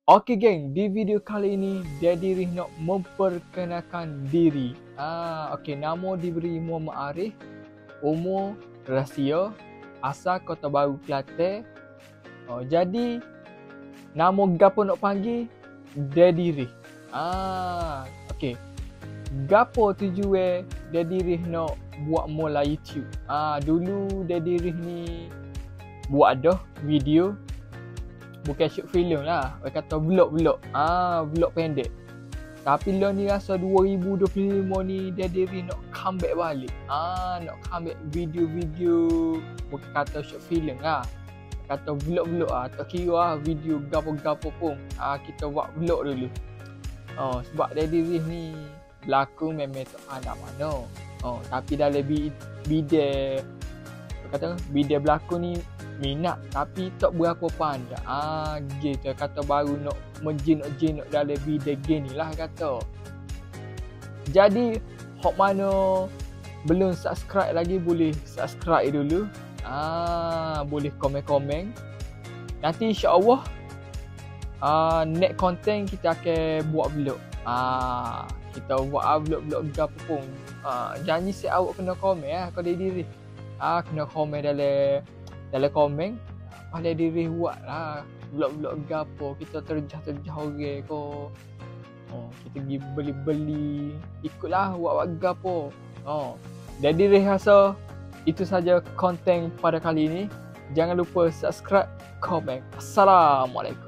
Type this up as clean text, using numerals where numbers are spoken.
Okey geng, di video kali ini Daddy Rih nak memperkenalkan diri. Okey, nama diberi Muhammad Arif, umur rahsia, asal Kota Baru, Kelantan. Jadi nama gapo nak panggil Daddy Rih. Okey. Gapo tujuan Daddy Rih nak buat mula YouTube? Dulu Daddy Rih ni buat dah video, bukan shoot filem lah, orang kata vlog pendek. Tapi lah ni rasa 2025 ni Daddy Rih nak comeback balik. Nak comeback video-video, bukan kata shoot filem lah, kata vlog lah. Tak kira lah video gapo-gapo pun, kita buat vlog dulu. Sebab Daddy Rih ni berlakon memang tak pandai mana. Tapi dalam bidang berlakon ni minat, tapi tak berapa pandai. Gitu kata baru nak menjinak-jinak dalam bidang gini lah kata. Jadi hok mana belum subscribe lagi, boleh subscribe dulu. Boleh komen-komen. Nanti insya-Allah next content kita akan buat vlog. Kita buat vlog-vlog apa pun. Janji si awak kena komen kalau diri. Kena komen dalam komen. Pada diri buat lah vlog-vlog gapo, kita terjah orang ko. Kita pergi beli-beli, ikutlah buat gapo. Jadi rasa itu saja konten pada kali ini. Jangan lupa subscribe, komen. Assalamualaikum.